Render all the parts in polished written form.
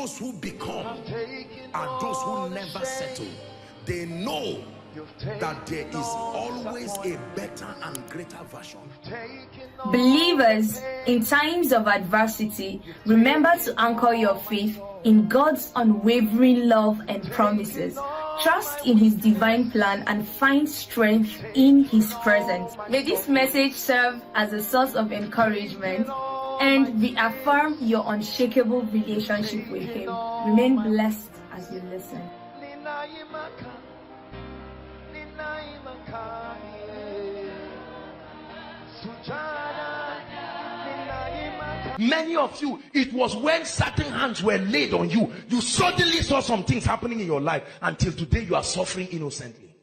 those who become are those who never settle. They know that there is always a better and greater version. Believers, in times of adversity, remember to anchor your faith in God's unwavering love and promises. Trust in His divine plan and find strength in His presence. May this message serve as a source of encouragement and reaffirm your unshakable relationship with Him. Remain blessed as you listen. Many of you, it was when certain hands were laid on you, you suddenly saw some things happening in your life. Until today, you are suffering innocently.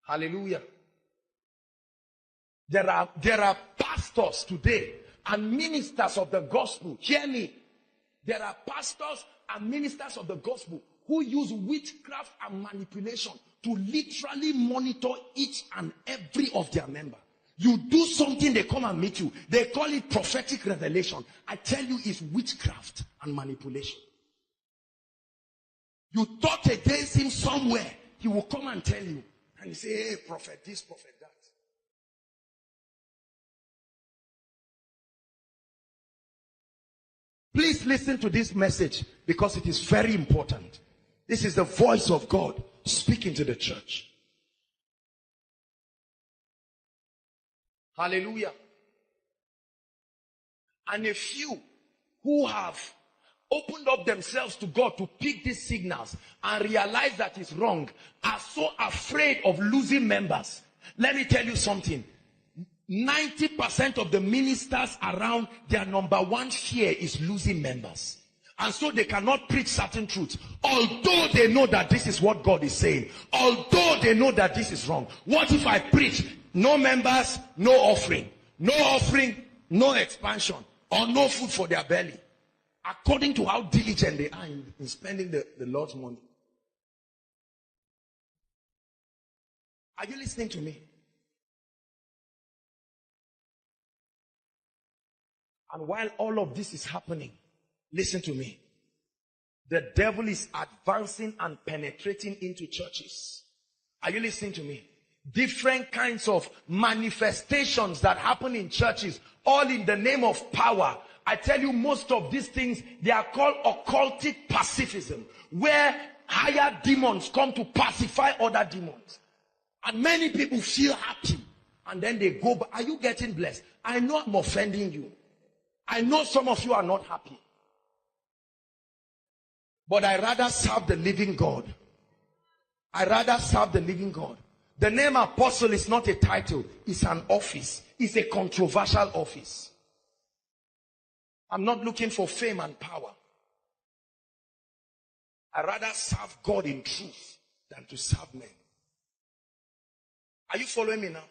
Hallelujah. There are pastors today and ministers of the gospel. Hear me. There are pastors and ministers of the gospel who use witchcraft and manipulation to literally monitor each and every of their members. You do something, they come and meet you. They call it prophetic revelation. I tell you, it's witchcraft and manipulation. You talk against him somewhere, he will come and tell you. And you say, hey, prophet this, prophet that. Please listen to this message because it is very important. This is the voice of God speaking to the church. Hallelujah. And a few who have opened up themselves to God to pick these signals and realize that it's wrong are so afraid of losing members. Let me tell you something. 90% of the ministers around, their number one fear is losing members. And so they cannot preach certain truths. Although they know that this is what God is saying. Although they know that this is wrong. What if I preach? No members, no offering. No offering, no expansion. Or no food for their belly. According to how diligent they are in spending the Lord's money. Are you listening to me? And while all of this is happening, listen to me. The devil is advancing and penetrating into churches. Are you listening to me? Different kinds of manifestations that happen in churches, all in the name of power. I tell you, most of these things, they are called occultic pacifism, where higher demons come to pacify other demons. And many people feel happy. And then they go back. Are you getting blessed? I know I'm offending you. I know some of you are not happy. But I rather serve the living God. I rather serve the living God. The name apostle is not a title. It's an office. It's a controversial office. I'm not looking for fame and power. I rather serve God in truth than to serve men. Are you following me now?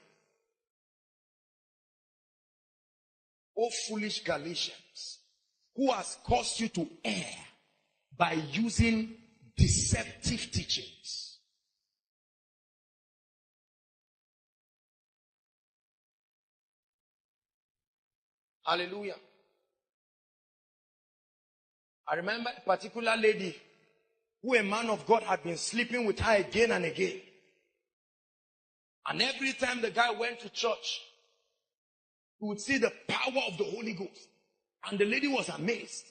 O foolish Galatians, who has caused you to err by using deceptive teachings. Hallelujah. I remember a particular lady who a man of God had been sleeping with her again and again. And every time the guy went to church, he would see the power of the Holy Ghost. And the lady was amazed.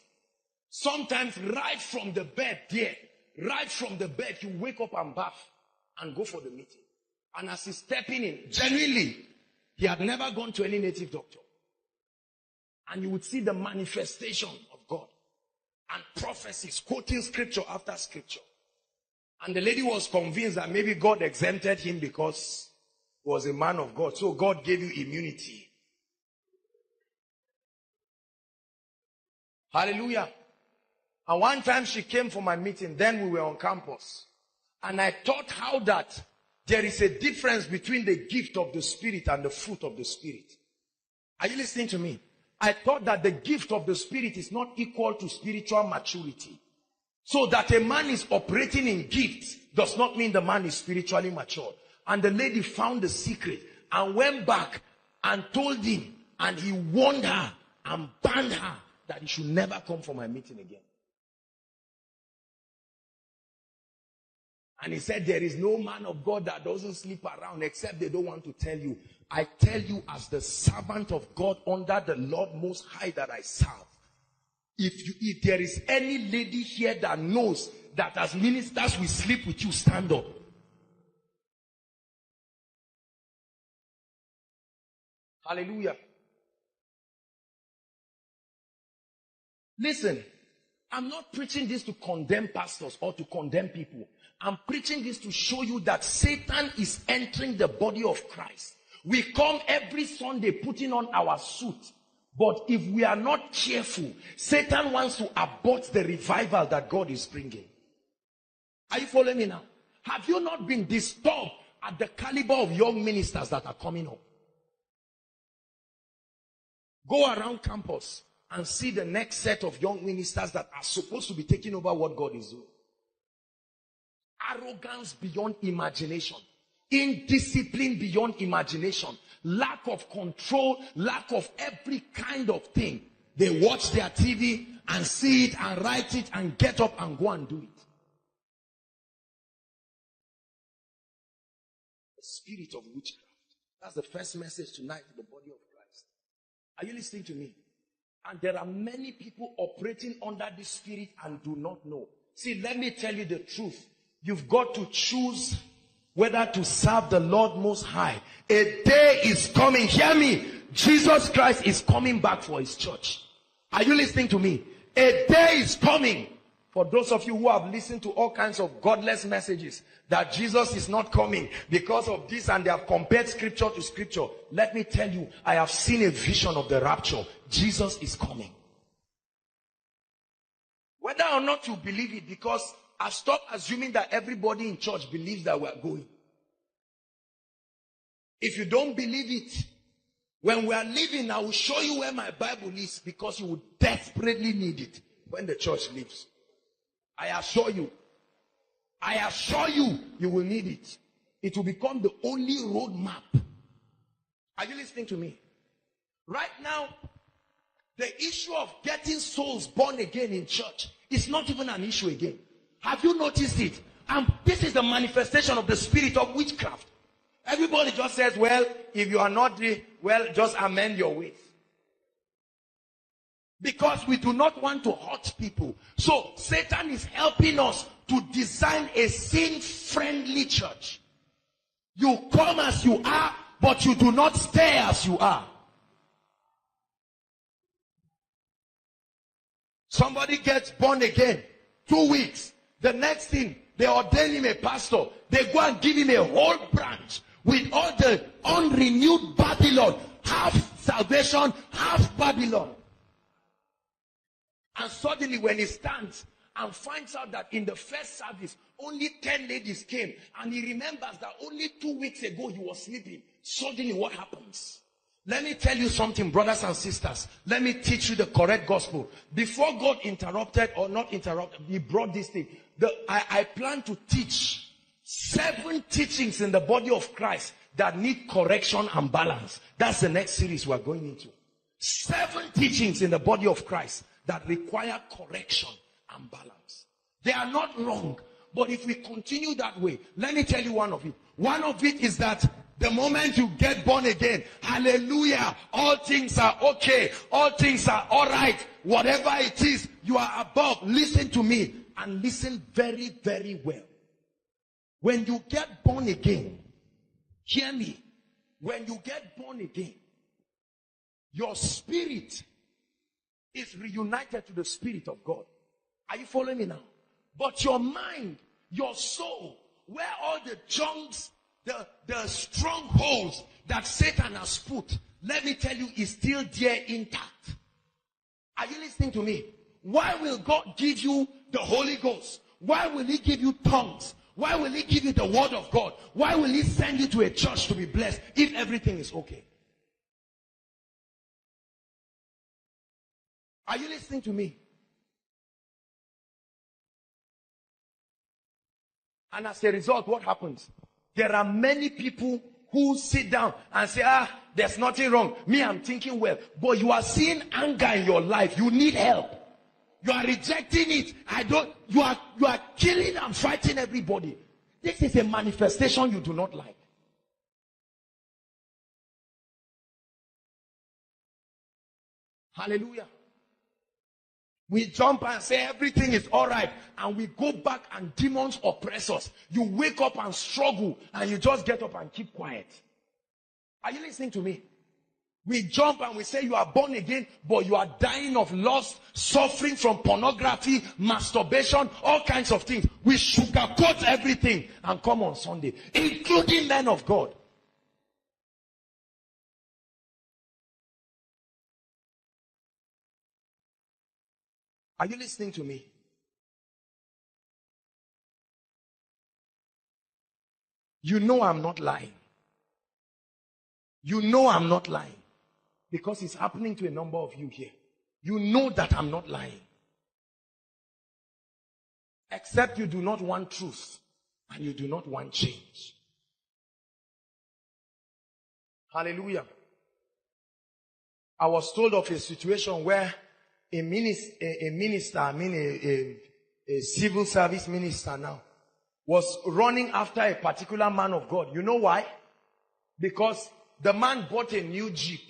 Sometimes right from the bed there, right from the bed, you wake up and bath and go for the meeting. And as he's stepping in, genuinely, he had never gone to any native doctor. And you would see the manifestation of God. And prophecies, quoting scripture after scripture. And the lady was convinced that maybe God exempted him because he was a man of God. So God gave you immunity. Hallelujah. And one time she came for my meeting. Then we were on campus. And I taught how that there is a difference between the gift of the Spirit and the fruit of the Spirit. Are you listening to me? I thought that the gift of the Spirit is not equal to spiritual maturity. So that a man is operating in gifts does not mean the man is spiritually mature. And the lady found the secret and went back and told him And he warned her and banned her that he should never come for my meeting again. And he said, there is no man of God that doesn't sleep around except they don't want to tell you. I tell you as the servant of God under the Lord Most High that I serve. If there is any lady here that knows that as ministers we sleep with you, stand up. Hallelujah. Listen, I'm not preaching this to condemn pastors or to condemn people. I'm preaching this to show you that Satan is entering the body of Christ. We come every Sunday putting on our suit. But if we are not careful, Satan wants to abort the revival that God is bringing. Are you following me now? Have you not been disturbed at the caliber of young ministers that are coming up? Go around campus and see the next set of young ministers that are supposed to be taking over what God is doing. Arrogance beyond imagination. Indiscipline beyond imagination. Lack of control. Lack of every kind of thing. They watch their TV and see it and write it and get up and go and do it. The spirit of witchcraft. That's the first message tonight to the body of Christ. Are you listening to me? And there are many people operating under this spirit and do not know. See, let me tell you the truth. You've got to choose whether to serve the Lord Most High. A day is coming. Hear me. Jesus Christ is coming back for his church. Are you listening to me? A day is coming. For those of you who have listened to all kinds of godless messages that Jesus is not coming because of this, and they have compared scripture to scripture, let me tell you, I have seen a vision of the rapture. Jesus is coming. Whether or not you believe it, because I stopped assuming that everybody in church believes that we are going. If you don't believe it, when we are leaving, I will show you where my Bible is, because you will desperately need it when the church leaves. I assure you, you will need it. It will become the only roadmap. Are you listening to me? Right now, the issue of getting souls born again in church is not even an issue again. Have you noticed it? This is the manifestation of the spirit of witchcraft. Everybody just says, well, if you are not, just amend your ways. Because we do not want to hurt people. So Satan is helping us to design a sin-friendly church. You come as you are, but you do not stay as you are. Somebody gets born again, 2 weeks. The next thing, they ordain him a pastor. They go and give him a whole branch with all the unrenewed Babylon. Half salvation, half Babylon. And suddenly when he stands and finds out that in the first service, only 10 ladies came, and he remembers that only 2 weeks ago he was sleeping. Suddenly what happens? Let me tell you something, brothers and sisters. Let me teach you the correct gospel. Before God interrupted, or not interrupted, he brought this thing. I plan to teach 7 teachings in the body of Christ that need correction and balance. That's the next series we're going into. 7 teachings in the body of Christ that require correction and balance. They are not wrong, but if we continue that way, let me tell you one of it. One of it is that the moment you get born again, hallelujah, all things are okay, all things are all right, whatever it is, you are above. Listen to me, and listen very, very well. When you get born again, hear me, when you get born again, your spirit is reunited to the Spirit of God. Are you following me now? But your mind, your soul, where all the junks, the strongholds that Satan has put, let me tell you, is still there intact. Are you listening to me? Why will God give you the Holy Ghost? Why will he give you tongues? Why will he give you the word of God? Why will he send you to a church to be blessed if everything is okay? Are you listening to me? And as a result, what happens? There are many people who sit down and say, there's nothing wrong. Me, I'm thinking well. But you are seeing anger in your life. You need help. You are rejecting it. You are killing and fighting everybody. This is a manifestation you do not like. Hallelujah. We jump and say everything is all right, and we go back and demons oppress us. You wake up and struggle, and you just get up and keep quiet. Are you listening to me? We jump and we say you are born again, but you are dying of lust, suffering from pornography, masturbation, all kinds of things. We sugarcoat everything and come on Sunday, including men of God. Are you listening to me? You know I'm not lying. You know I'm not lying. Because it's happening to a number of you here. You know that I'm not lying. Except you do not want truth. And you do not want change. Hallelujah. I was told of a situation where a civil service minister now was running after a particular man of God. You know why? Because the man bought a new Jeep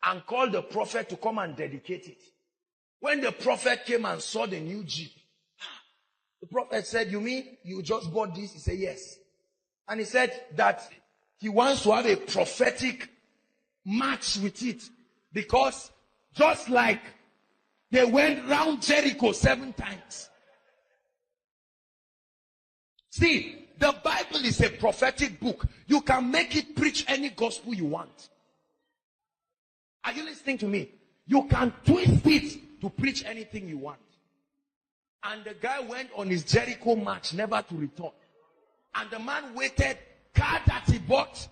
and called the prophet to come and dedicate it. When the prophet came and saw the new Jeep, the prophet said, "You mean you just bought this?" He said, "Yes." And he said that he wants to have a prophetic match with it, because just like they went round Jericho 7 times. See, the Bible is a prophetic book. You can make it preach any gospel you want. Are you listening to me? You can twist it to preach anything you want. And the guy went on his Jericho march, never to return. And the man waited, car that he bought.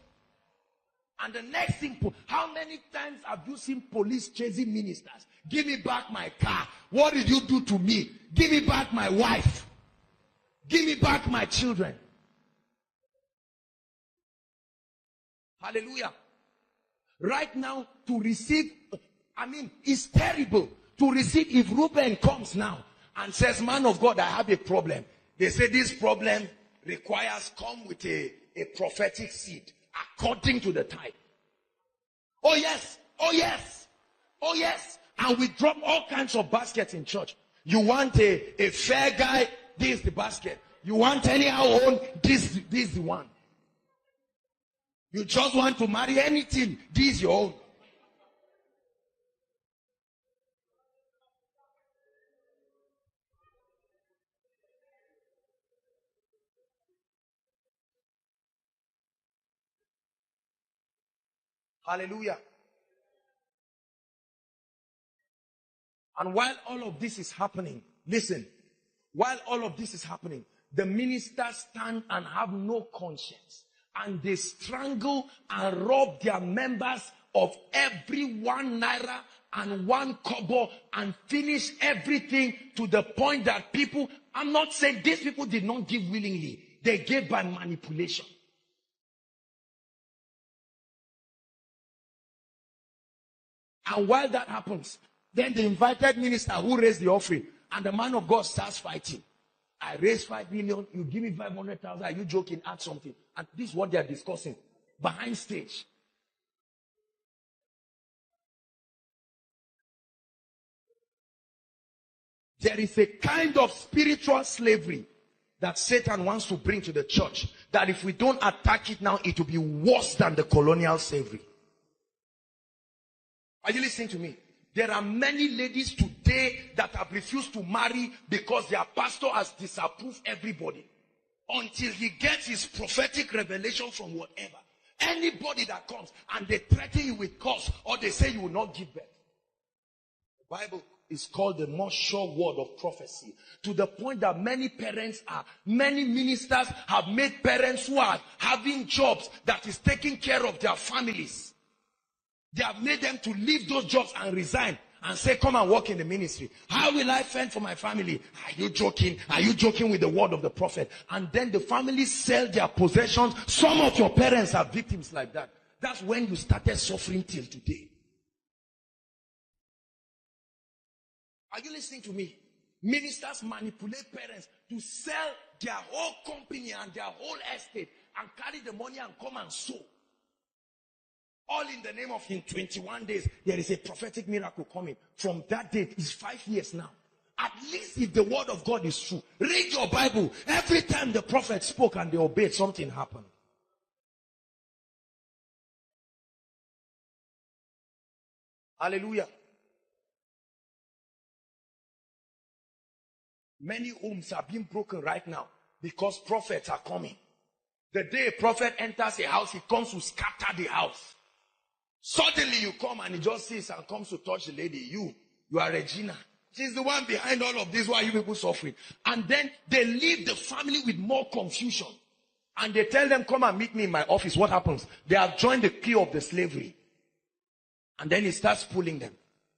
And the next thing, how many times have you seen police chasing ministers? Give me back my car. What did you do to me? Give me back my wife. Give me back my children. Hallelujah. Right now, to receive, it's terrible to receive. If Reuben comes now and says, "Man of God, I have a problem," they say this problem requires come with a prophetic seed according to the type. Oh yes, oh yes, oh yes. And we drop all kinds of baskets in church. You want a fair guy, this is the basket. You want anyhow own, this is the one. You just want to marry anything, this is your own. Hallelujah. And while all of this is happening, listen, while all of this is happening, the ministers stand and have no conscience. And they strangle and rob their members of every 1 naira and 1 kobo and finish everything to the point that people, I'm not saying these people did not give willingly. They gave by manipulation. And while that happens, then the invited minister who raised the offering and the man of God starts fighting. I raised 5 million, you give me 500,000, are you joking? Add something. And this is what they are discussing behind stage. There is a kind of spiritual slavery that Satan wants to bring to the church, that if we don't attack it now, it will be worse than the colonial slavery. Are you listening to me? There are many ladies today that have refused to marry because their pastor has disapproved everybody until he gets his prophetic revelation from whatever. Anybody that comes and they threaten you with curse, or they say you will not give birth. The Bible is called the most sure word of prophecy, to the point that many ministers have made parents who are having jobs that is taking care of their families. They have made them to leave those jobs and resign and say, come and work in the ministry. How will I fend for my family? Are you joking? Are you joking with the word of the prophet? And then the family sell their possessions. Some of your parents are victims like that. That's when you started suffering till today. Are you listening to me? Ministers manipulate parents to sell their whole company and their whole estate and carry the money and come and sow. All in the name of, in 21 days, there is a prophetic miracle coming. From that date, it's 5 years now. At least if the word of God is true, read your Bible. Every time the prophet spoke and they obeyed, something happened. Hallelujah. Many homes are being broken right now because prophets are coming. The day a prophet enters a house, he comes to scatter the house. Suddenly you come and he just sees and comes to touch the lady. You are Regina. She's the one behind all of this. Why are you people suffering? And then they leave the family with more confusion. And they tell them, come and meet me in my office. What happens? They have joined the queue of the slavery. And then he starts pulling them.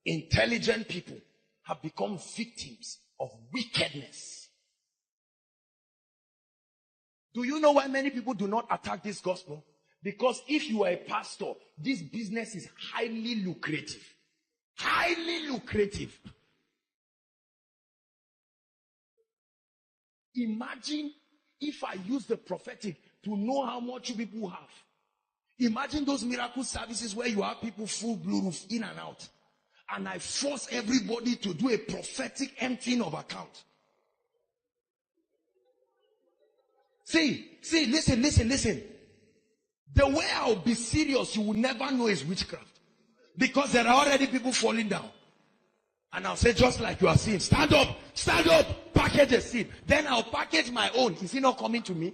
Intelligent people have become victims of wickedness. Do you know why many people do not attack this gospel? Because if you are a pastor, this business is highly lucrative. Highly lucrative. Imagine if I use the prophetic to know how much you people have. Imagine those miracle services where you have people full blue roof in and out. And I force everybody to do a prophetic emptying of account. See, listen. The way I'll be serious, you will never know is witchcraft. Because there are already people falling down. And I'll say, just like you are seeing, stand up, package a seed. Then I'll package my own. Is he not coming to me?